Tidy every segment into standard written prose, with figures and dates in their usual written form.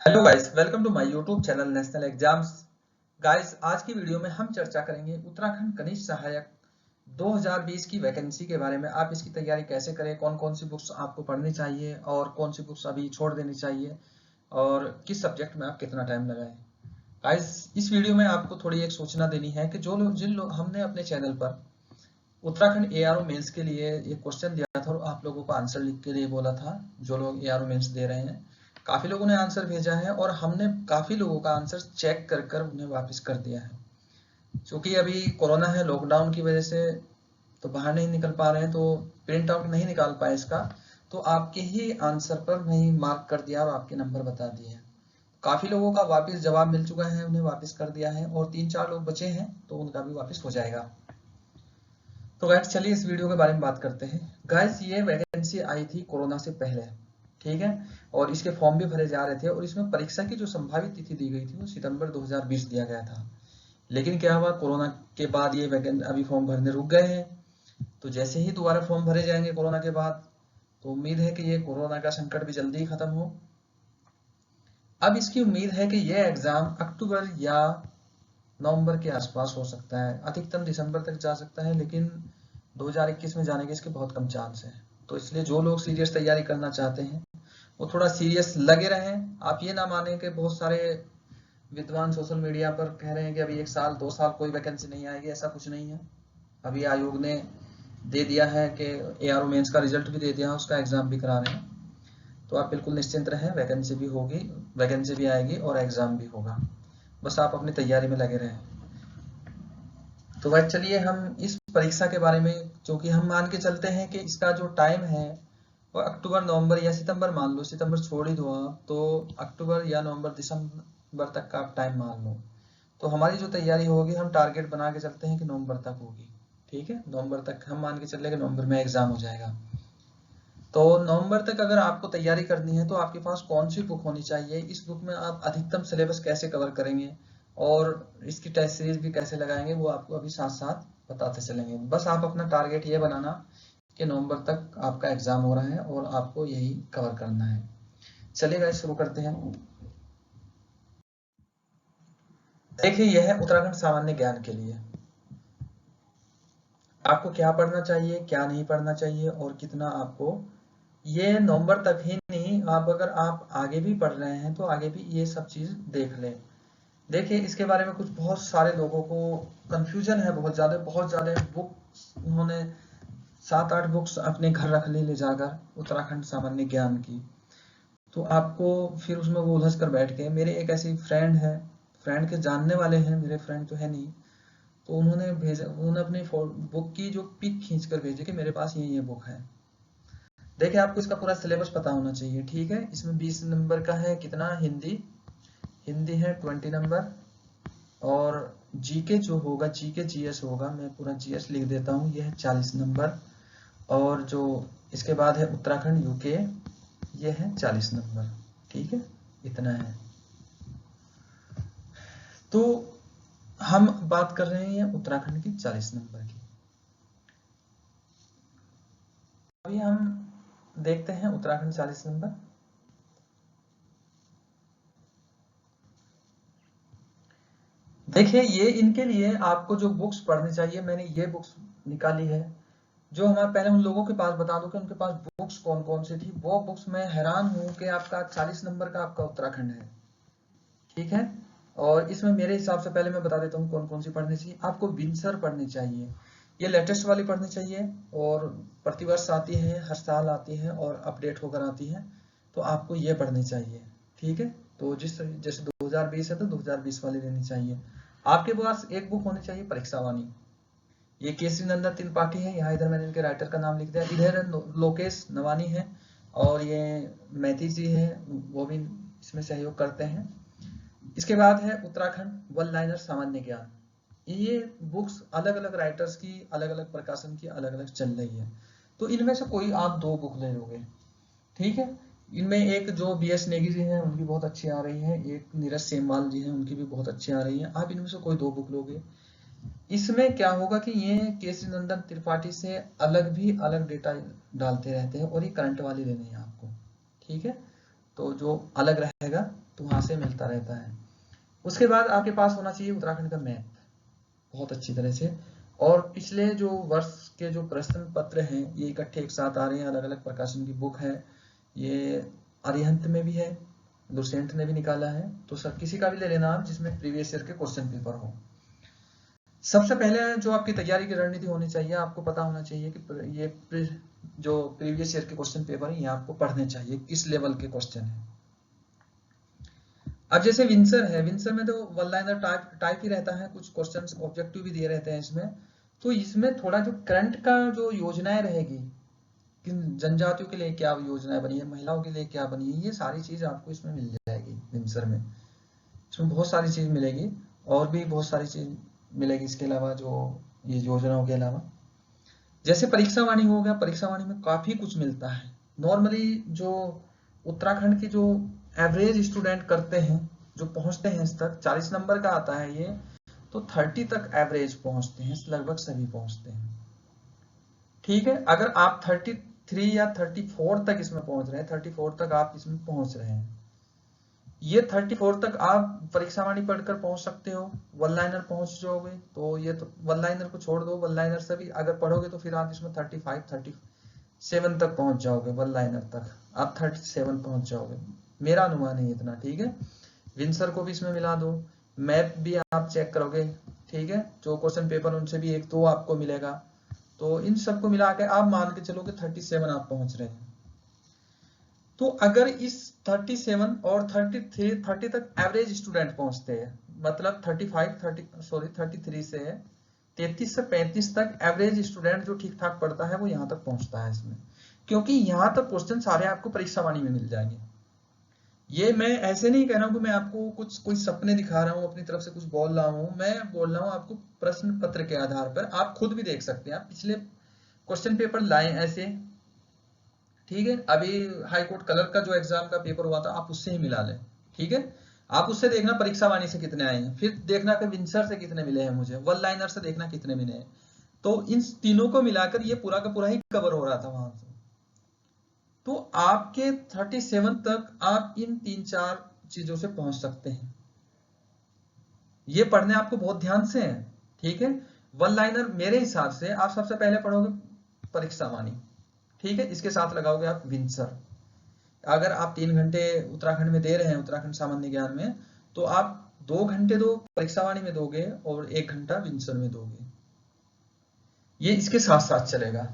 Hello guys, welcome to my YouTube channel national exams. Guys, आज की video में हम चर्चा करेंगे उत्तराखंड कनिष्ठ सहायक 2020 की वैकेंसी के बारे में। आप इसकी तैयारी कैसे करें, कौन कौन सी बुक्स आपको पढ़नी चाहिए और कौन सी बुक्स अभी छोड़ देनी चाहिए और किस सब्जेक्ट में आप कितना टाइम लगाएं। गाइस, इस वीडियो में आपको थोड़ी एक सूचना देनी है कि जो लोग जिन लोग हमने अपने चैनल पर उत्तराखंड एआरओ मेंस के लिए एक क्वेश्चन दिया था और आप लोगों को आंसर लिख के लिए बोला था। जो लोग एआरओ मेंस दे रहे हैं, काफी लोगों ने आंसर भेजा है और हमने काफी लोगों का आंसर चेक कर कर उन्हें वापस कर दिया है। क्योंकि अभी कोरोना है, लॉकडाउन की वजह से तो बाहर नहीं निकल पा रहे हैं, तो प्रिंट आउट नहीं निकाल पाए इसका, तो आपके ही आंसर पर नहीं मार्क कर दिया और आपके नंबर बता दिए हैं। काफी लोगों का वापस जवाब मिल चुका है, उन्हें वापस कर दिया है और 3-4 लोग बचे हैं तो उनका भी वापस हो जाएगा। तो गाइस, चलिए इस वीडियो के बारे में बात करते हैं। गाइस, ये वैकेंसी आई थी कोरोना से पहले, ठीक है, और इसके फॉर्म भी भरे जा रहे थे और इसमें परीक्षा की जो संभावित तिथि दी गई थी वो सितंबर 2020 दिया गया था। लेकिन क्या हुआ, कोरोना के बाद ये वैकेंसी अभी फॉर्म भरने रुक गए हैं। तो जैसे ही दोबारा फॉर्म भरे जाएंगे कोरोना के बाद, तो उम्मीद है कि ये कोरोना का संकट भी जल्दी ही खत्म हो। अब इसकी उम्मीद है कि ये एग्जाम अक्टूबर या नवंबर के आसपास हो सकता है, अधिकतम दिसंबर तक जा सकता है, लेकिन 2021 में जाने के इसके बहुत कम चांस है। तो इसलिए जो लोग सीरियस तैयारी करना चाहते हैं वो थोड़ा सीरियस लगे रहें। आप ये ना माने कि बहुत सारे विद्वान सोशल मीडिया पर कह रहे हैं कि अभी 1 साल 2 साल कोई वैकेंसी नहीं आएगी, ऐसा कुछ नहीं है। अभी आयोग ने दे दिया है कि एआरओ मेंस का रिजल्ट भी दे दिया है, उसका एग्जाम भी करा रहे हैं। तो आप बिल्कुल निश्चिंत रहें, वैकेंसी भी होगी, वैकेंसी भी आएगी और एग्जाम भी होगा। बस आप अपनी तैयारी में लगे रहें। तो भाई चलिए हम इस परीक्षा के बारे में, क्योंकि हम मान के चलते हैं कि इसका जो टाइम है वो अक्टूबर नवंबर या सितंबर, मान लो सितंबर छोड़ ही दो आप, तो अक्टूबर या नवंबर दिसंबर तक का आप टाइम मान लो। तो हमारी जो तैयारी होगी, हम टारगेट बना के चलते हैं कि नवंबर तक होगी। ठीक है, नवंबर तक हम मान के चले कि नवंबर में एग्जाम हो जाएगा। तो नवंबर तक अगर आपको तैयारी करनी है तो आपके पास कौन सी बुक होनी चाहिए, इस बुक में आप अधिकतम सिलेबस कैसे कवर करेंगे और इसकी टेस्ट सीरीज भी कैसे लगाएंगे, वो आपको अभी साथ साथ बताते चलेंगे। बस आप अपना टारगेट ये बनाना कि नवंबर तक आपका एग्जाम हो रहा है और आपको यही कवर करना है। चलिए गाइस, शुरू करते हैं। देखिए, यह है उत्तराखंड सामान्य ज्ञान के लिए आपको क्या पढ़ना चाहिए, क्या नहीं पढ़ना चाहिए और कितना आपको। ये नवंबर तक ही नहीं, आप अगर आप आगे भी पढ़ रहे हैं तो आगे भी ये सब चीज देख लें। देखिए, इसके बारे में कुछ बहुत सारे लोगों को कंफ्यूजन है, बहुत ज्यादा बुक्स उन्होंने 7-8 बुक्स अपने घर रख ले जाकर उत्तराखंड सामान्य ज्ञान की। तो आपको फिर उसमें वो उलझ कर बैठ गए। मेरे एक ऐसी फ्रेंड है, फ्रेंड के जानने वाले हैं, मेरे फ्रेंड तो है नहीं, तो उन्होंने भेजा, उन्होंने अपनी बुक की जो पिक खींच कर भेजी कि मेरे पास ये बुक है। देखिए, आपको इसका पूरा सिलेबस पता होना चाहिए, ठीक है। इसमें 20 नंबर का है, कितना, हिंदी, हिंदी है 20 नंबर, और जीके जो होगा, जीके जीएस होगा, मैं पूरा जीएस लिख देता हूँ, यह है 40 नंबर। और जो इसके बाद है उत्तराखंड यूके, ये है 40 नंबर, ठीक है, इतना है। तो हम बात कर रहे हैं उत्तराखंड की 40 नंबर की। अभी हम देखते हैं उत्तराखंड 40 नंबर। देखिए, ये इनके लिए आपको जो बुक्स पढ़नी चाहिए, मैंने ये बुक्स निकाली है। जो हमारे पहले उन लोगों के पास बता दो कि उनके पास बुक्स कौन कौन सी थी। वो बुक्स, मैं हैरान हूं कि आपका 40 नंबर का आपका उत्तराखंड है, ठीक है। और इसमें मेरे हिसाब से पहले मैं बता देता हूँ कौन कौन सी पढ़नी चाहिए। आपको विंसर पढ़नी चाहिए, ये लेटेस्ट वाली पढ़नी चाहिए और प्रतिवर्ष आती है, हर साल आती है और अपडेट होकर आती है, तो आपको ये पढ़नी चाहिए, ठीक है। तो जैसे 2020 है तो 2020 वाली लेनी चाहिए। आपके पास एक बुक होनी चाहिए परीक्षा वाणी, ये केसरी नंदन त्रिपाठी है, यहाँ इधर मैंने इनके राइटर का नाम लिख दिया, इधर लोकेश नवानी है और ये मैथी जी है, वो भी इसमें सहयोग करते हैं। इसके बाद है उत्तराखंड वन लाइनर सामान्य ज्ञान। ये बुक्स अलग अलग राइटर्स की, अलग अलग प्रकाशन की, अलग अलग चल रही है, तो इनमें से कोई आप 2 बुक ले लोगे, ठीक है। इनमें एक जो BS नेगी जी हैं उनकी बहुत अच्छी आ रही है, एक नीरज सेमवाल जी हैं उनकी भी बहुत अच्छी आ रही है, आप इनमें से कोई 2 बुक लोगे। इसमें क्या होगा कि ये केसरी नंदन त्रिपाठी से अलग भी अलग डेटा डालते रहते हैं और ये करंट वाली लेनी है आपको, ठीक है। तो जो अलग रहेगा तो वहां से मिलता रहता है। उसके बाद आपके पास होना चाहिए उत्तराखंड का मैप बहुत अच्छी तरह से, और पिछले जो वर्ष के जो प्रश्न पत्र हैं ये इकट्ठे एक साथ आ रहे हैं, अलग अलग प्रकाशन की बुक है, ये अरिहंत में भी है, लुसेंट ने भी निकाला है, तो सब किसी का भी ले लेना आप जिसमें प्रीवियस ईयर के क्वेश्चन पेपर हो। सबसे पहले जो आपकी तैयारी की रणनीति होनी चाहिए, आपको पता होना चाहिए कि ये जो प्रीवियस ईयर के क्वेश्चन पेपर है ये आपको पढ़ने चाहिए, किस लेवल के क्वेश्चन है। अब जैसे विंसर है, विंसर में तो वन लाइनर टाइप ही रहता है, कुछ क्वेश्चंस ऑब्जेक्टिव भी दिए रहते हैं इसमें, तो इसमें थोड़ा जो करंट का जो योजनाएं रहेगी, किन जनजातियों के लिए क्या योजनाएं बनी है, महिलाओं के लिए क्या बनी है, ये सारी चीज आपको इसमें मिल जाएगी विंसर में। इसमें बहुत सारी चीज मिलेगी और भी बहुत सारी चीज मिलेगी इसके अलावा, जो ये योजनाओं के अलावा। जैसे परीक्षा वाणी हो गया, परीक्षा वाणी में काफी कुछ मिलता है। नॉर्मली जो उत्तराखंड के जो एवरेज स्टूडेंट करते हैं, जो पहुंचते हैं इस तक 40 नंबर का आता है ये, तो 30 तक एवरेज पहुंचते हैं, लगभग सभी पहुंचते हैं। ठीक है, अगर आप 33 या 34 तक इसमें पहुंच रहे हैं, 34 तक आप इसमें पहुंच रहे हैं, ये 34 तक आप परीक्षा वाणी पढ़कर पहुंच सकते हो, वन लाइनर पहुंच जाओगे, तो ये तो वन लाइनर को छोड़ दो, वन लाइनर से भी अगर पढ़ोगे तो फिर आप इसमें 35 37 तक पहुंच जाओगे, वन लाइनर तक आप 37 पहुंच जाओगे, मेरा अनुमान है इतना। ठीक है, विंसर को भी इसमें मिला दो, मैप भी आप चेक करोगे, ठीक है, जो क्वेश्चन पेपर उनसे भी 1-2 आपको मिलेगा, तो इन सबको मिला के आप मान के चलो कि 37 आप पहुंच रहे हैं। तो अगर इस 37 और 30 तक एवरेज स्टूडेंट पहुंचते हैं, मतलब 33 से 33 से 35 तक एवरेज स्टूडेंट जो ठीक ठाक पढ़ता है वो यहां तक पहुंचता है इसमें, क्योंकि यहां तक क्वेश्चन सारे आपको परीक्षा वाणी में मिल जाएंगे। ये मैं ऐसे नहीं कह रहा हूं कि मैं आपको कुछ कोई सपने दिखा रहा हूं, अपनी तरफ से कुछ बोल रहा हूं, मैं बोल रहा हूं आपको प्रश्न पत्र के आधार पर, आप खुद भी देख सकते हैं, आप पिछले क्वेश्चन पेपर लाए ऐसे, ठीक है, अभी हाईकोर्ट क्लर्क का जो एग्जाम का पेपर हुआ था आप उससे ही मिला लें, ठीक है, आप उससे देखना परीक्षा वाणी से कितने आए हैं, फिर देखना कि विंसर से कितने मिले हैं मुझे, वन लाइनर से देखना कितने मिले हैं, तो इन तीनों को मिलाकर ये पूरा का पूरा ही कवर हो रहा था वहां से। तो आपके 37 तक आप इन 3-4 चीजों से पहुंच सकते हैं, ये पढ़ने आपको बहुत ध्यान से है। ठीक है, वन लाइनर मेरे हिसाब से आप सबसे पहले पढ़ोगे परीक्षा वाणी, ठीक है, इसके साथ लगाओगे आप विंसर। अगर आप 3 घंटे उत्तराखंड में दे रहे हैं, उत्तराखंड सामान्य ज्ञान में, तो आप 2 घंटे दो परीक्षा वाणी में दोगे और 1 घंटा विंसर में दोगे, ये इसके साथ साथ चलेगा।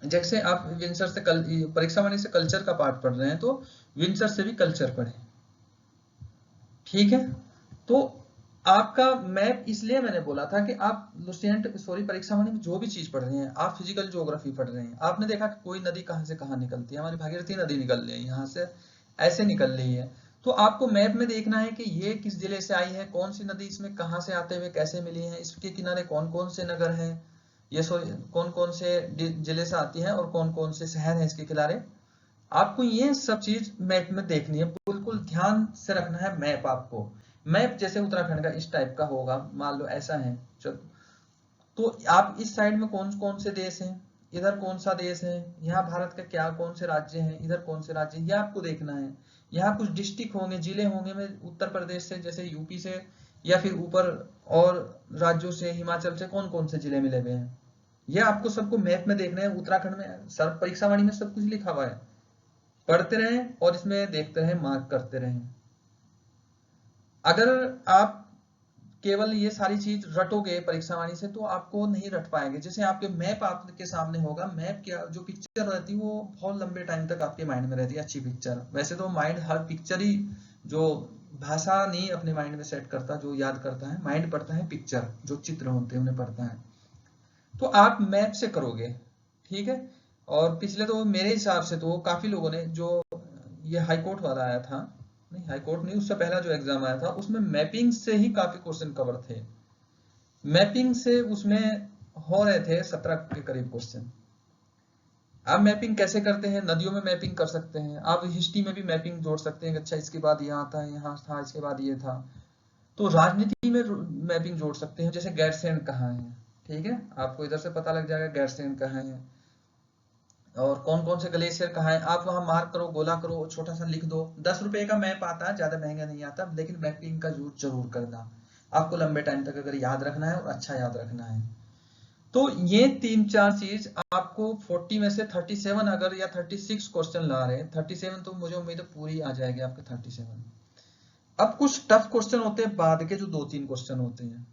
जैसे आप विंसर से परीक्षा वाणी से कल्चर का पार्ट पढ़ रहे हैं तो विंसर से भी कल्चर पढ़ें, ठीक है। तो आपका मैप, इसलिए मैंने बोला था कि आप परीक्षा वाणी में जो भी चीज पढ़ रहे हैं, आप फिजिकल ज्योग्राफी पढ़ रहे हैं, आपने देखा कि कोई नदी कहां से कहां निकलती है, हमारी भागीरथी नदी निकल रही है यहाँ से, ऐसे निकल रही है, तो आपको मैप में देखना है कि ये किस जिले से आई है, कौन सी नदी इसमें कहां से आते हुए कैसे मिली है, इसके किनारे कौन कौन से नगर हैं, ये कौन कौन से जिले से आती है और कौन कौन से शहर हैं इसके किनारे, आपको ये सब चीज मैप में देखनी है, बिल्कुल ध्यान से रखना है मैप आपको। मैप जैसे उत्तराखंड का इस टाइप का होगा, मान लो ऐसा है, चलो, तो आप इस साइड में कौन कौन से देश हैं, इधर कौन सा देश है, यहाँ भारत का क्या कौन से राज्य हैं, इधर कौन से राज्य, ये आपको देखना है। यहाँ कुछ डिस्ट्रिक्ट होंगे, जिले होंगे, में उत्तर प्रदेश से, जैसे यूपी से, या फिर ऊपर और राज्यों से, हिमाचल से कौन कौन से जिले मिले हुए हैं, ये आपको सबको मैप में देखना है। उत्तराखंड में सर परीक्षा वाणी में सब कुछ लिखा हुआ है, पढ़ते रहें और इसमें देखते रहें, मार्क करते रहें। अगर आप केवल ये सारी चीज रटोगे परीक्षा वाणी से तो आपको नहीं रट पाएंगे। जैसे आपके मैप आपके सामने होगा, मैप क्या जो पिक्चर रहती है वो बहुत लंबे टाइम तक आपके माइंड में रहती है, अच्छी पिक्चर। वैसे तो माइंड हर पिक्चर ही, जो भाषा नहीं अपने माइंड में सेट करता, जो याद करता है, माइंड पढ़ता है पिक्चर, जो चित्र होते हैं उन्हें पढ़ता है। तो आप मैप से करोगे, ठीक है। और पिछले तो मेरे हिसाब से तो काफी लोगों ने, जो ये हाईकोर्ट वाला आया था, नहीं हाईकोर्ट नहीं, उससे पहला जो एग्जाम आया था उसमें मैपिंग से ही काफी क्वेश्चन कवर थे, मैपिंग से उसमें हो रहे थे 17 के करीब क्वेश्चन। आप मैपिंग कैसे करते हैं, नदियों में मैपिंग कर सकते हैं, आप हिस्ट्री में भी मैपिंग जोड़ सकते हैं, अच्छा इसके बाद यहाँ था, यहाँ था, इसके बाद ये था। तो राजनीति में मैपिंग जोड़ सकते हैं, जैसे गैरसैंण कहाँ है, ठीक है, आपको इधर से पता लग जाएगा गैरसैंण कहाँ है। और कौन कौन से ग्लेशियर कहाँ है आप वहां मार्क करो, गोला करो, छोटा सा लिख दो। 10 रुपए का मैप आता है, ज्यादा महंगा नहीं आता, लेकिन मैपिंग का यूज जरूर करना, आपको लंबे टाइम तक अगर याद रखना है और अच्छा याद रखना है। तो ये 3-4 चीज आपको 40 में से 37 अगर या 36 क्वेश्चन ला रहे हैं, 37 तो मुझे उम्मीद है पूरी आ जाएगी आपके 37। अब कुछ टफ क्वेश्चन होते हैं बाद के, जो 2-3 क्वेश्चन होते हैं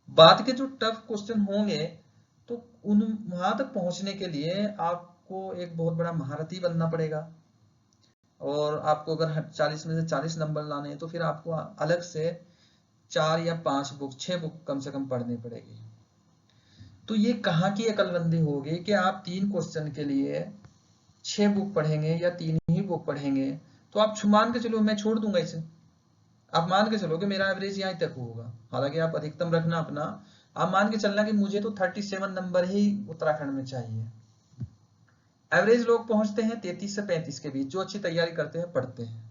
बाद के, जो टफ क्वेश्चन होंगे, तो उन वहां तक पहुंचने के लिए आपको एक बहुत बड़ा महारथी बनना पड़ेगा। और आपको अगर 40 में से 40 नंबर लाने हैं तो फिर आपको अलग से 4 या 5 बुक, 6 बुक कम से कम पढ़नी पड़ेगी। तो ये कहाँ की अकलबंदी होगी कि आप 3 क्वेश्चन के लिए 6 बुक पढ़ेंगे या 3 ही बुक पढ़ेंगे। तो आप मान के चलो मैं छोड़ दूंगा इसे, आप मान के चलो कि मेरा एवरेज यहाँ तक होगा, हालांकि आप अधिकतम रखना अपना। आप मान के चलना कि मुझे तो 37 नंबर ही उत्तराखंड में चाहिए। एवरेज लोग पहुंचते हैं 33 से 35 के बीच, जो अच्छी तैयारी करते हैं, पढ़ते हैं,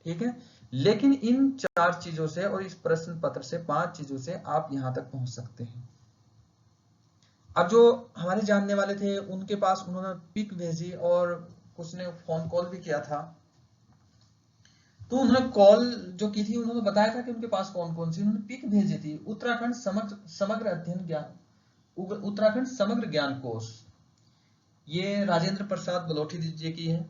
ठीक है। लेकिन इन 4 चीजों से और इस प्रश्न पत्र से 5 चीजों से आप यहां तक पहुंच सकते हैं। अब जो हमारे जानने वाले थे उनके पास उन्होंने पिक भेजी और कुछ ने फोन कॉल भी किया था। तो उन्होंने कॉल जो की थी, उन्होंने बताया था कि उनके पास कौन कौन सी, उन्होंने पिक भेजी थी। उत्तराखंड समग्र अध्ययन ज्ञान, उत्तराखंड समग्र ज्ञान कोश, ये राजेंद्र प्रसाद बलोठी जी की है।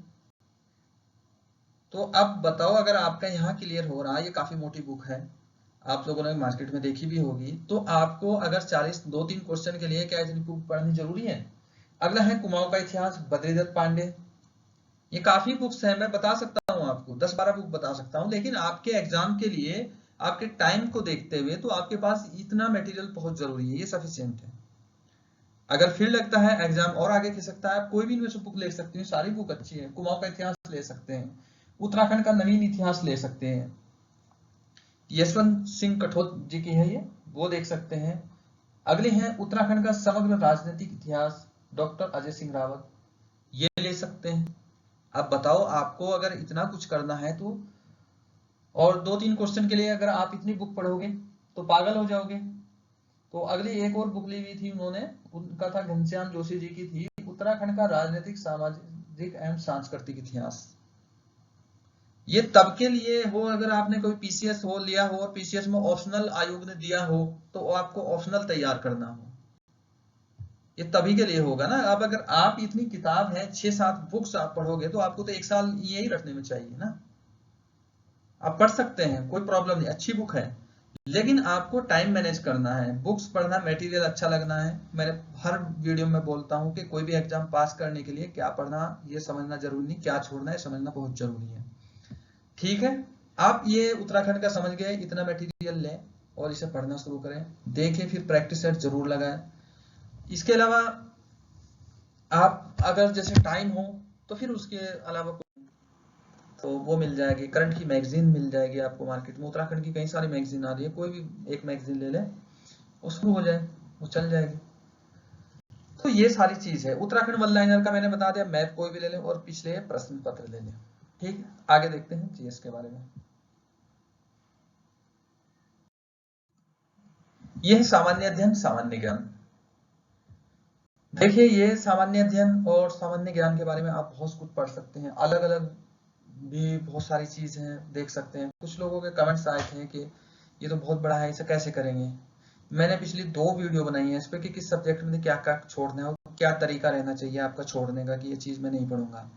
तो अब बताओ, अगर आपका यहाँ क्लियर हो रहा है, ये काफी मोटी बुक है, आप लोगों ने मार्केट में देखी भी होगी, तो आपको अगर 40 2-3 क्वेश्चन के लिए क्या इतनी बुक पढ़नी जरूरी है। अगला है कुमाऊं का इतिहास, बद्रीदत्त पांडे। ये काफी बुक्स हैं, मैं बता सकता हूँ आपको 10-12 बुक बता सकता हूँ, लेकिन आपके एग्जाम के लिए आपके टाइम को देखते हुए तो आपके पास इतना मटेरियल बहुत जरूरी है, ये सफिशिएंट है। अगर फिर लगता है एग्जाम और आगे खिसकता है, आप कोई भी इनमें से बुक ले सकते हैं, सारी बुक अच्छी है। कुमाऊं का इतिहास ले सकते हैं, उत्तराखंड का नवीन इतिहास ले सकते हैं, यशवंत सिंह कठोत जी की है ये, वो देख सकते हैं। अगले हैं उत्तराखंड का समग्र राजनीतिक इतिहास, डॉक्टर अजय सिंह रावत, ये ले सकते हैं। अब बताओ, आपको अगर इतना कुछ करना है तो, और 2-3 क्वेश्चन के लिए अगर आप इतनी बुक पढ़ोगे तो पागल हो जाओगे। तो अगली एक और बुक ली हुई थी उन्होंने, उनका था घनश्याम जोशी जी की थी, उत्तराखंड का राजनीतिक सामाजिक एवं सांस्कृतिक इतिहास। ये तब के लिए हो अगर आपने कोई पीसीएस हो लिया हो और पीसीएस में ऑप्शनल आयोग ने दिया हो, तो आपको ऑप्शनल तैयार करना हो, ये तभी के लिए होगा ना। अब अगर आप इतनी किताब है, 6-7 बुक्स आप पढ़ोगे तो आपको तो 1 साल यही रखने में चाहिए ना। आप पढ़ सकते हैं, कोई प्रॉब्लम नहीं, अच्छी बुक है, लेकिन आपको टाइम मैनेज करना है, बुक्स पढ़ना, मटेरियल अच्छा लगना है। मैंने हर वीडियो में बोलता हूं कि कोई भी एग्जाम पास करने के लिए क्या पढ़ना ये समझना जरूरी नहीं, क्या छोड़ना है समझना बहुत जरूरी है, ठीक है। आप ये उत्तराखंड का समझ गए, इतना मटेरियल लें और इसे पढ़ना शुरू करें, देखें, फिर प्रैक्टिस सेट जरूर लगाएं। इसके अलावा आप अगर जैसे टाइम हो तो फिर उसके अलावा तो वो मिल जाएगी, करंट की मैगजीन मिल जाएगी आपको मार्केट में, उत्तराखंड की कई सारी मैगजीन आ रही है, कोई भी एक मैगजीन ले ले, वो शुरू हो जाए, वो चल जाएगी। तो ये सारी चीज है। उत्तराखंड वन लाइनर का मैंने बता दिया, मैप कोई भी ले लें और पिछले प्रश्न पत्र ले लें, ठीक है। आगे देखते हैं जीएस के बारे में। यह है सामान्य अध्ययन, सामान्य ज्ञान। देखिए, ये सामान्य अध्ययन और सामान्य ज्ञान के बारे में आप बहुत कुछ पढ़ सकते हैं, अलग अलग भी बहुत सारी चीज हैं, देख सकते हैं। कुछ लोगों के कमेंट्स आए थे कि ये तो बहुत बड़ा है, इसे कैसे करेंगे। मैंने पिछली 2 वीडियो बनाई है इस पे कि किस सब्जेक्ट में क्या क्या छोड़ना है और क्या तरीका रहना चाहिए आपका छोड़ने का, कि ये चीज मैं नहीं पढ़ूंगा,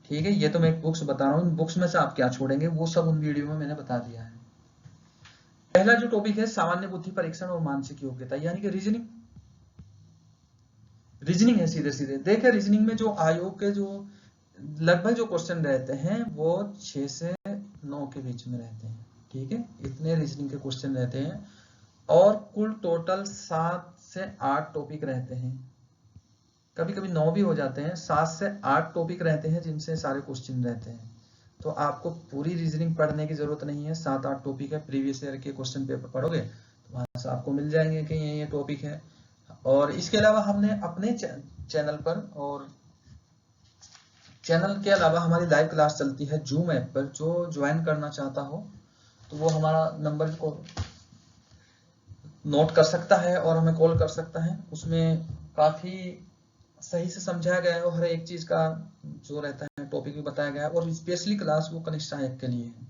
ठीक है। ये तो मैं बुक्स बता रहा हूँ, बुक्स में से आप क्या छोड़ेंगे वो सब उन वीडियो में मैंने बता दिया है। पहला जो टॉपिक है सामान्य बुद्धि परीक्षण और मानसिक योग्यता, यानी कि रीजनिंग। रीजनिंग है सीधे सीधे। देखिए, रीजनिंग में जो आयोग के जो लगभग जो क्वेश्चन रहते हैं वो 6 से 9 के बीच में रहते हैं, ठीक है। इतने रीजनिंग के क्वेश्चन रहते हैं और कुल टोटल 7 से 8 टॉपिक रहते हैं, कभी कभी 9 भी हो जाते हैं। 7 से 8 टॉपिक रहते हैं जिनसे सारे क्वेश्चन रहते हैं। तो आपको पूरी रीजनिंग पढ़ने की जरूरत नहीं है, 7-8 टॉपिक है, प्रीवियस ईयर के क्वेश्चन पेपर पढ़ोगे तो वहां से आपको मिल जाएंगे कि ये टॉपिक है। और इसके अलावा हमने अपने चैनल पर, और चैनल के अलावा हमारी लाइव क्लास चलती है जूम ऐप पर, जो ज्वाइन करना चाहता हो तो वो हमारा नंबर को नोट कर सकता है और हमें कॉल कर सकता है। उसमें काफी सही से समझाया गया है और हर एक चीज का जो रहता है टॉपिक भी बताया गया है, और स्पेशली क्लास वो कनिष्ठ सहायक के लिए है।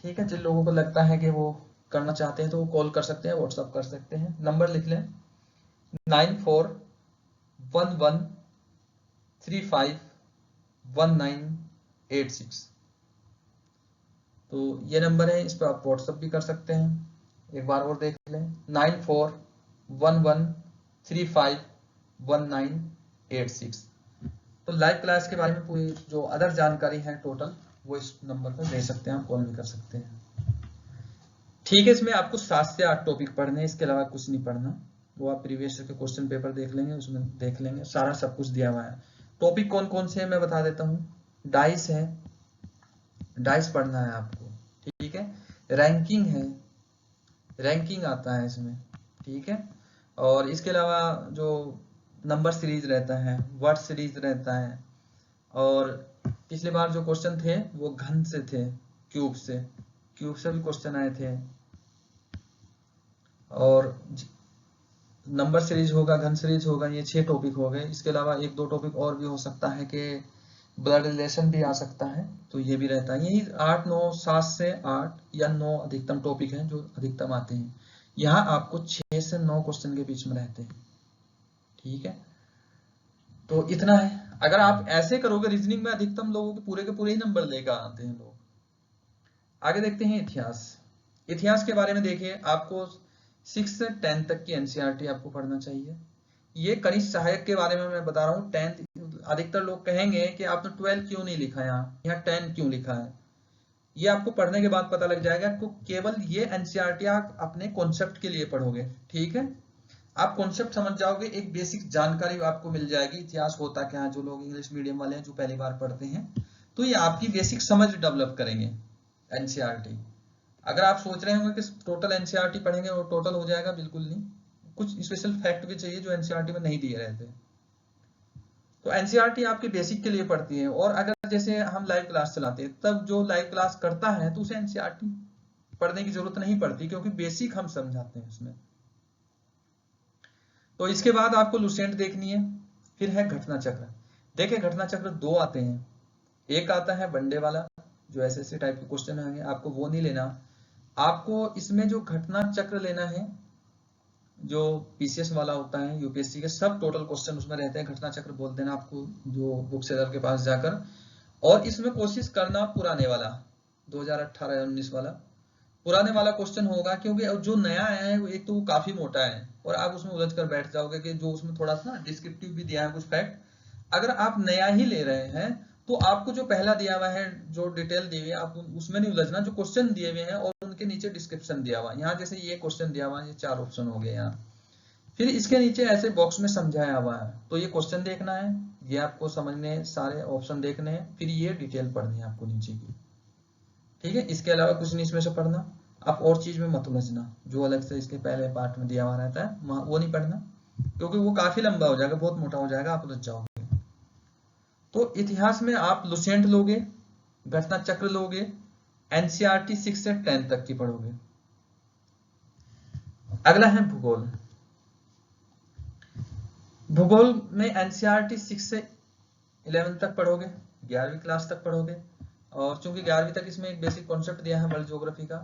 ठीक है, जिन लोगों को लगता है कि वो करना चाहते हैं तो वो कॉल कर सकते हैं, व्हाट्सअप कर सकते हैं। नंबर लिख लें 9411351986। तो ये नंबर है, इस पर आप व्हाट्सअप भी कर सकते हैं। एक बार और देख लें 9411351986। तो लाइव क्लास के बारे में पूरी जो अदर जानकारी है टोटल वो इस नंबर पर दे सकते हैं, आप कॉल भी कर सकते हैं। ठीक है, इसमें आपको 7 से 8 टॉपिक पढ़ने हैं, इसके अलावा कुछ नहीं पढ़ना। वो आप प्रीवियस के क्वेश्चन पेपर देख लेंगे, उसमें देख लेंगे, सारा सब कुछ दिया हुआ है। टॉपिक कौन कौन से हैं मैं बता देता हूँ। डाइस है, डाइस पढ़ना है आपको। ठीक है, रैंकिंग है, रैंकिंग आता है इसमें। ठीक है, और इसके अलावा जो नंबर सीरीज रहता है, वर्ड सीरीज रहता है, और पिछली बार जो क्वेश्चन थे वो घन से थे, क्यूब से भी क्वेश्चन आए थे। और नंबर सीरीज होगा, घन सीरीज होगा, ये 6 टॉपिक हो गए। इसके अलावा 1-2 टॉपिक और भी हो सकता है कि ब्लड रिलेशन भी आ सकता है, तो ये भी रहता है। यही 8, 9, 7 से 8 या 9 अधिकतम टॉपिक हैं जो अधिकतम आते हैं। यहाँ आपको 6 से 9 क्वेश्चन के बीच में रहते हैं। ठीक है, तो इतना है। अगर आप ऐसे करोगे रीजनिंग में, अधिकतम लोगों के पूरे ही नंबर लेकर आते हैं लोग। आगे देखते हैं इतिहास। इतिहास के बारे में देखिए, आपको 6 से 10 तक की एनसीईआरटी आपको पढ़ना चाहिए। ये कनिष्ठ सहायक के बारे में मैं बता रहा हूँ। 10 अधिकतर लोग कहेंगे कि आपने 12 क्यों नहीं लिखा, यहाँ 10 क्यों लिखा है। ये आपको पढ़ने के बाद पता लग जाएगा। तो केवल ये एनसीईआरटी आप अपने कॉन्सेप्ट के लिए पढ़ोगे। ठीक है, आप कॉन्सेप्ट समझ जाओगे, एक बेसिक जानकारी आपको मिल जाएगी इतिहास होता क्या है। जो लोग इंग्लिश मीडियम वाले हैं, जो पहली बार पढ़ते हैं, तो ये आपकी बेसिक समझ डेवलप करेंगे एनसीईआरटी। अगर आप सोच रहे होंगे कि टोटल एनसीईआरटी पढ़ेंगे और टोटल हो जाएगा, बिल्कुल नहीं। कुछ स्पेशल फैक्ट भी चाहिए जो एनसीईआरटी में नहीं दिए रहते। तो एनसीईआरटी आपके बेसिक के लिए पढ़ती है। और अगर जैसे हम लाइव क्लास चलाते हैं, तब जो लाइव क्लास करता है तो उसे एनसीईआरटी पढ़ने की जरूरत नहीं पड़ती, क्योंकि बेसिक हम समझाते हैं उसमें। तो इसके बाद आपको लुसेंट देखनी है। फिर है घटना चक्र। देखिए, घटना चक्र 2 आते हैं। एक आता है वनडे वाला, जो ऐसे टाइप के क्वेश्चन आएंगे, आपको वो नहीं लेना। आपको इसमें जो घटना चक्र लेना है, जो पीसीएस वाला होता है, यूपीएससी के सब टोटल क्वेश्चन उसमें रहते हैं। घटना चक्र बोल देना आपको जो बुक सेलर के पास जाकर। और इसमें कोशिश करना पुराने वाला 2018-19 वाला, पुराने वाला क्वेश्चन होगा, क्योंकि जो नया आया है वो एक तो वो काफी मोटा है और आप उसमें उलझ कर बैठ जाओगे कि जो उसमें थोड़ा सा डिस्क्रिप्टिव भी दिया है कुछ फैक्ट। अगर आप नया ही ले रहे हैं तो आपको जो पहला दिया हुआ है, जो डिटेल दी हुई है, आप उसमें नहीं उलझना। जो क्वेश्चन दिए हुए हैं और उनके नीचे डिस्क्रिप्शन दिया हुआ है, यहाँ जैसे ये क्वेश्चन दिया हुआ है, ये 4 ऑप्शन हो गए यहाँ, फिर इसके नीचे ऐसे बॉक्स में समझाया हुआ है, तो ये क्वेश्चन देखना है, ये आपको समझने, सारे ऑप्शन देखने हैं, फिर ये डिटेल पढ़नी है आपको नीचे की। ठीक है, इसके अलावा कुछ नहीं इसमें से पढ़ना। आप और चीज में मत उलझना, जो अलग से इसके पहले पार्ट में दिया हुआ रहता है वो नहीं पढ़ना, क्योंकि वो काफी लंबा हो जाएगा, बहुत मोटा हो जाएगा, आप उलझ जाओगे। तो इतिहास में आप लुसेंट लोगे, घटना चक्र लोगे, एनसीईआरटी 6 से 10 तक की पढ़ोगे। अगला है भूगोल। भूगोल में एनसीईआरटी 6 से 11 तक पढ़ोगे, 11वीं क्लास तक पढ़ोगे। और चूंकि 11वीं तक इसमें एक बेसिक कॉन्सेप्ट दिया है वर्ल्ड ज्योग्राफी का,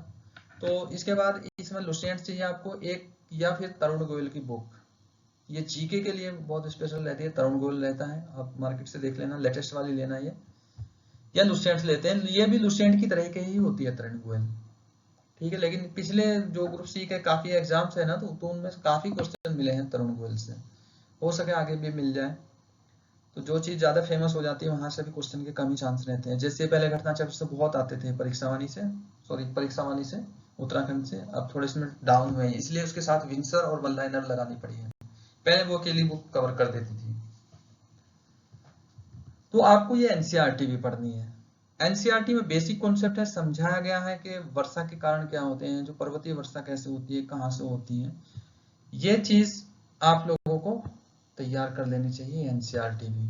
तो इसके बाद इसमें लुसेंट चाहिए आपको एक, या फिर तरुण गोयल की बुक। ये जीके के लिए बहुत स्पेशल रहती है, तरुण गोयल रहता है, आप मार्केट से देख लेना, लेटेस्ट वाली लेना ये, या लुसेंट लेते हैं। ये भी लुसेंट की तरह की ही होती है तरुण गोयल। ठीक है, लेकिन पिछले जो ग्रुप सी के काफी एग्जाम्स है ना, तो उनमें काफी क्वेश्चन मिले हैं तरुण गोयल से, हो सके आगे भी मिल जाए। तो जो चीज ज्यादा फेमस हो जाती है वहां से भी क्वेश्चन के कम ही चांस रहते हैं। जैसे पहले घटना चक्र से बहुत आते थे, परीक्षावाणी से उत्तराखंड से, अब थोड़े इसमें डाउन हुए हैं, इसलिए उसके साथ विंसर और वन लाइनर लगानी पड़ी है, पहले वो अकेली बुक कवर कर देती थी। तो आपको ये एनसीईआरटी भी पढ़नी है। एनसीईआरटी में बेसिक कॉन्सेप्ट है, समझाया गया है कि वर्षा के कारण क्या होते हैं, जो पर्वतीय वर्षा कैसे होती है, कहाँ से होती है, ये चीज आप लोगों को तैयार कर लेनी चाहिए एनसीईआरटी भी।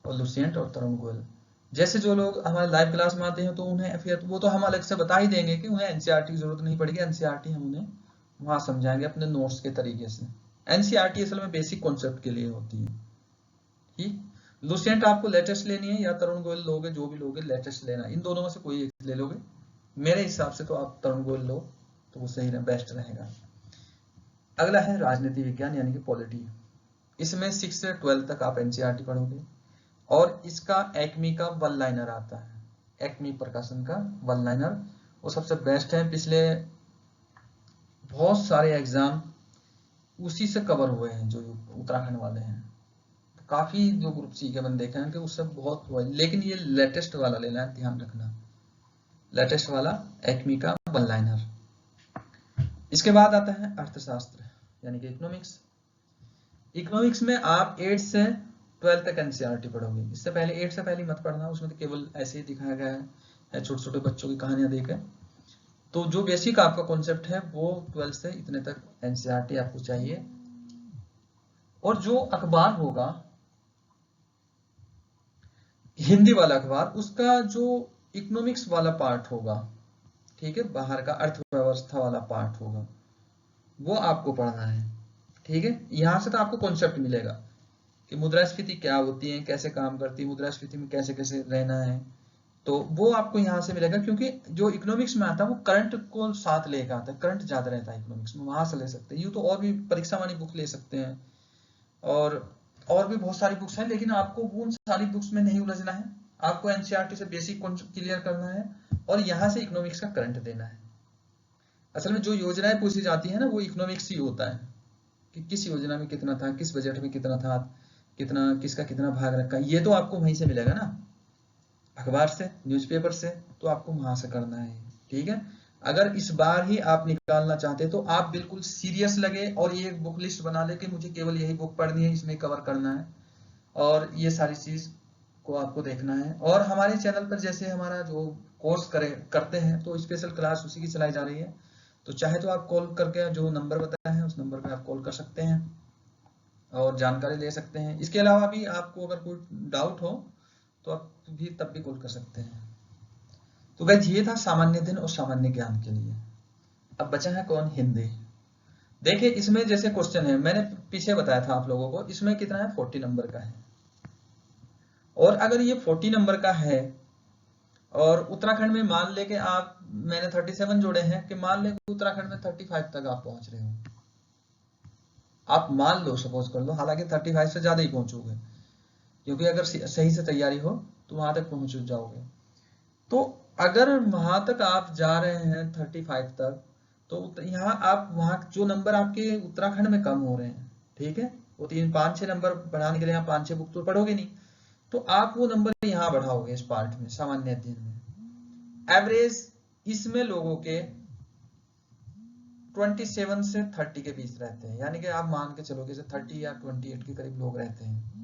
और लुसेंट और तरुण गोयल जैसे जो लोग हमारे लाइव क्लास में आते हैं, तो उन्हें फिर वो तो हम अलग से बता ही देंगे कि उन्हें एनसीईआरटी की जरूरत नहीं पड़ेगी, एनसीईआरटी हम उन्हें वहां समझाएंगे अपने नोट्स के तरीके से। एनसीईआरटी असल में बेसिक कॉन्सेप्ट के लिए होती है। ठीक, लुसेंट आपको लेटेस्ट लेनी है या तरुण गोयल लोगे, जो भी लोगे लेटेस्ट लेना, इन दोनों में से कोई एक ले लोगे। मेरे हिसाब से तो आप तरुण गोयल लो तो वो सही रहे, बेस्ट रहेगा। अगला है राजनीति विज्ञान यानी कि पॉलिटी। इसमें 6 से 12 तक आप एनसीईआरटी पढ़ोगे और इसका एक्मी का वन लाइनर आता है, एक्मी प्रकाशन का वन लाइनर, वो सबसे बेस्ट है। पिछले बहुत सारे एग्जाम उसी से कवर हुए हैं जो उत्तराखंड वाले हैं, तो काफी जो ग्रुप सी के बंदे देखे हैं कि उससे बहुत हुआ है, लेकिन ये लेटेस्ट वाला लेना है, ध्यान रखना, लेटेस्ट वाला एक्मी का वन लाइनर। इसके बाद आता है अर्थशास्त्र यानी कि इकोनॉमिक्स। इकोनॉमिक्स में आप 8 से 12 तक एनसीईआरटी पढ़ोगे। इससे पहले 8 से पहले मत पढ़ना, उसमें तो केवल ऐसे ही दिखाया गया है छोटे छोटे बच्चों की कहानियां देकर। तो जो बेसिक आपका कॉन्सेप्ट है वो 12 से इतने तक एनसीईआरटी आपको चाहिए। और जो अखबार होगा हिंदी वाला अखबार, उसका जो इकोनॉमिक्स वाला पार्ट होगा, ठीक है, बाहर का अर्थव्यवस्था वाला पार्ट होगा, वो आपको पढ़ना है। ठीक है, यहां से तो आपको कॉन्सेप्ट मिलेगा कि मुद्रास्फीति क्या होती है, कैसे काम करती है, मुद्रास्फीति में कैसे कैसे रहना है, तो वो आपको यहाँ से मिलेगा। क्योंकि जो इकोनॉमिक्स में आता है वो करंट को साथ लेकर आता है, करंट ज्यादा रहता है इकोनॉमिक्स में, वहां से ले सकते हैं। यूँ तो और भी परीक्षा वाली बुक ले सकते हैं और भी बहुत सारी बुक्स हैं, लेकिन आपको उन सारी बुक्स में नहीं उलझना है, आपको एनसीईआरटी से बेसिक क्लियर करना है और यहाँ से इकोनॉमिक्स का करंट देना है। असल में जो योजनाएं पूछी जाती है ना, वो इकोनॉमिक्स ही होता है कि किस योजना में कितना था, किस बजट में कितना था, कितना किसका कितना भाग रखा, ये तो आपको वहीं से मिलेगा ना, अखबार से, न्यूज़पेपर से, तो आपको वहां से करना है। ठीक है, अगर इस बार ही आप निकालना चाहते हैं तो आप बिल्कुल सीरियस लगे और ये एक बुक लिस्ट बना ले कि मुझे केवल यही बुक पढ़नी है, इसमें कवर करना है और ये सारी चीज को आपको देखना है। और हमारे चैनल पर जैसे हमारा जो कोर्स करते हैं तो स्पेशल क्लास उसी की चलाई जा रही है, तो चाहे तो आप कॉल करके जो नंबर बताया है उस नंबर पर आप कॉल कर सकते हैं और जानकारी ले सकते हैं। इसके अलावा भी आपको अगर कोई डाउट हो तो आप भी तब भी कॉल कर सकते हैं। तो गाइस ये था सामान्य अध्ययन और सामान्य ज्ञान के लिए। अब बचा है कौन, हिंदी। देखिए इसमें जैसे क्वेश्चन है, मैंने पीछे बताया था आप लोगों को, इसमें कितना है 40 नंबर का है। और अगर ये 40 नंबर का है और उत्तराखंड में मान ले कि आप, मैंने 37 जोड़े हैं, कि मान ले उत्तराखंड में 35 तक आप पहुंच रहे हो, आप मान लो, सपोज कर लो, हालांकि 35 से ज्यादा ही पहुंचोगे क्योंकि अगर सही से तैयारी हो तो वहां तक पहुंच जाओगे। तो अगर वहां तक आप जा रहे हैं 35 तक, तो यहाँ आप वहां जो नंबर आपके उत्तराखंड में कम हो रहे हैं, ठीक है, वो 3-5-6 नंबर बढ़ाने के लिए यहाँ 5-6 बुक तो पढ़ोगे नहीं, तो आप वो नंबर यहाँ बढ़ाओगे इस पार्ट में, सामान्य अध्ययन में। एवरेज इसमें लोगों के 27 से 30 के बीच रहते हैं, यानी कि आप मान के चलोगे 30 या 28 के करीब लोग रहते हैं।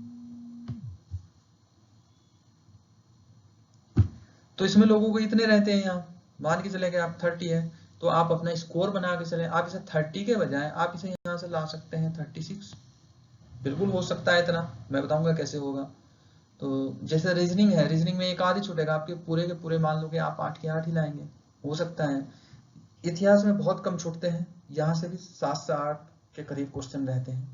तो इसमें लोगों को इतने रहते हैं, यहाँ मान के चले कि आप 30 है तो आप अपना स्कोर बना के चले, आप इसे 30 के बजाय आप इसे यहाँ से ला सकते हैं 36, बिल्कुल हो सकता है इतना, मैं बताऊंगा कैसे होगा। तो जैसे रीजनिंग है, रीजनिंग में एक आध ही छूटेगा, आपके पूरे के पूरे मान लो कि आप 8 के 8 ही लाएंगे, हो सकता है। इतिहास में बहुत कम छूटते हैं, यहाँ से भी 7 से 8 के करीब क्वेश्चन रहते हैं,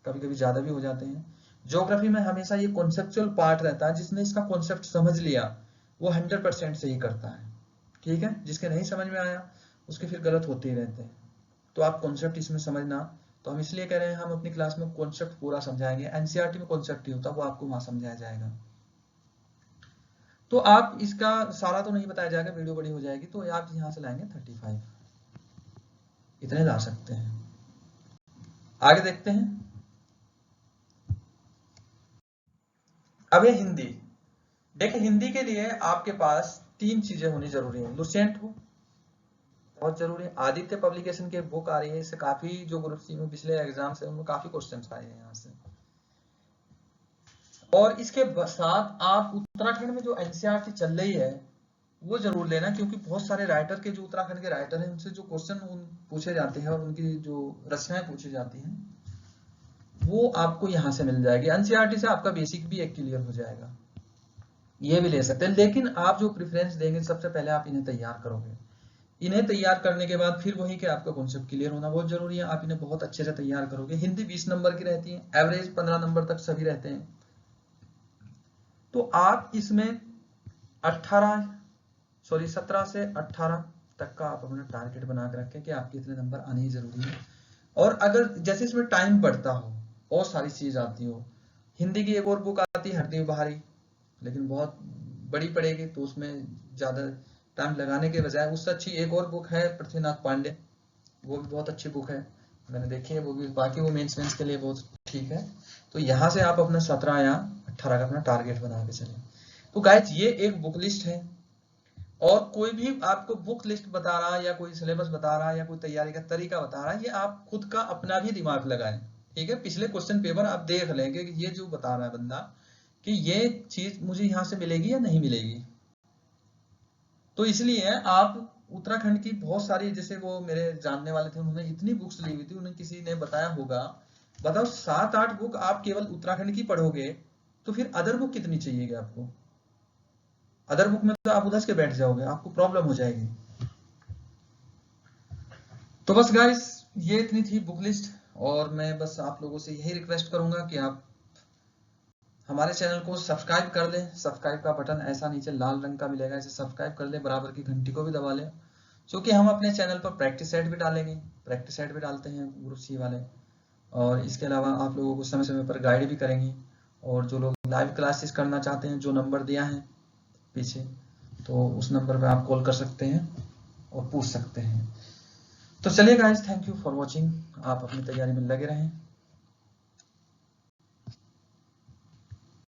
कभी कभी ज्यादा भी हो जाते हैं। ज्योग्राफी में हमेशा ये कॉन्सेप्चुअल पार्ट रहता है, जिसने इसका कॉन्सेप्ट समझ लिया वो 100% सही करता है, ठीक है, जिसके नहीं समझ में आया उसके फिर गलत होते ही रहते हैं। तो आप कॉन्सेप्ट इसमें समझना, तो हम इसलिए कह रहे हैं हम अपनी क्लास में कॉन्सेप्ट पूरा समझाएंगे, एनसीईआरटी में कॉन्सेप्ट ही होता है, वो आपको वहां समझाया जाएगा। तो आप इसका सारा तो नहीं बताया जाएगा, वीडियो बड़ी हो जाएगी, तो आप यहाँ से लाएंगे 35, इतने ला सकते हैं। आगे देखते हैं। अब है हिंदी। देखिए हिंदी के लिए आपके पास 3 चीजें होनी जरूरी है। लुसेंट हो, बहुत जरूरी है। आदित्य पब्लिकेशन की बुक आ रही है, इससे काफी जो ग्रुप सी में पिछले एग्जाम से उनमें काफी क्वेश्चंस आए हैं यहाँ से। और इसके साथ आप उत्तराखंड में जो एनसीईआरटी चल रही है वो जरूर लेना, क्योंकि बहुत सारे राइटर के, जो उत्तराखंड के राइटर हैं, उनसे जो क्वेश्चन पूछे जाते हैं और उनकी जो रचनाएं पूछी जाती हैं वो आपको यहाँ से मिल जाएगी। एनसीईआरटी से आपका बेसिक भी एक क्लियर हो जाएगा, ये भी ले सकते हैं। लेकिन आप जो प्रेफरेंस देंगे, सबसे पहले आप इन्हें तैयार करोगे, इन्हें तैयार करने के बाद फिर वही कि आपका कॉन्सेप्ट क्लियर होना बहुत जरूरी है, आप इन्हें बहुत अच्छे से तैयार करोगे। हिंदी 20 नंबर की रहती है, एवरेज 15 नंबर तक सभी रहते हैं, तो आप इसमें 17 से 18 तक का आप अपना टारगेट बना के रखें कि आपके इतने नंबर आने ही जरूरी है। और अगर जैसे इसमें टाइम बढ़ता हो और सारी चीज आती हो, हिंदी की एक और बुक आती है हरदेव बहारी, लेकिन बहुत बड़ी पड़ेगी, तो उसमें ज्यादा टाइम लगाने के बजाय उससे अच्छी एक और बुक है पृथ्वीनाथ पांडे, वो भी बहुत अच्छी बुक है, मैंने देखी है वो भी, बाकी वो मेंस के लिए बहुत ठीक है। तो यहाँ से आप अपना 17 या 18 का अपना टारगेट बना के चलें। तो गाइस ये एक बुक लिस्ट है, और कोई भी आपको बुक लिस्ट बता रहा है या कोई सिलेबस बता रहा है या कोई तैयारी का तरीका बता रहा है, ये आप खुद का अपना भी दिमाग लगाएं, ठीक है। पिछले क्वेश्चन पेपर आप देख लेंगे कि ये जो बता रहा है बंदा कि ये चीज मुझे यहाँ से मिलेगी या नहीं मिलेगी। तो इसलिए आप उत्तराखंड की बहुत सारी, जैसे वो मेरे जानने वाले थे, उन्होंने इतनी बुक्स ली हुई थी, उन्हें किसी ने बताया होगा, बताओ 7-8 बुक आप केवल उत्तराखंड की पढ़ोगे तो फिर अदर बुक कितनी चाहिएगी आपको? अदर बुक में तो आप उधर के बैठ जाओगे, आपको प्रॉब्लम हो जाएगी। तो बस गाइस ये इतनी थी बुक लिस्ट, और मैं बस आप लोगों से यही रिक्वेस्ट करूंगा कि आप हमारे चैनल को सब्सक्राइब कर लें। सब्सक्राइब का बटन ऐसा नीचे लाल रंग का मिलेगा, इसे सब्सक्राइब कर लें, बराबर की घंटी को भी दबा लें, क्योंकि हम अपने चैनल पर प्रैक्टिस सेट भी डालेंगे, प्रैक्टिस सेट भी डालते हैं ग्रुप सी वाले, और इसके अलावा आप लोगों को समय समय पर गाइड भी करेंगे। और जो लोग लाइव क्लासेस करना चाहते हैं, जो नंबर दिया है पीछे, तो उस नंबर पर आप कॉल कर सकते हैं और पूछ सकते हैं। तो चलिए guys, thank you for watching, आप अपनी तैयारी में लगे रहें।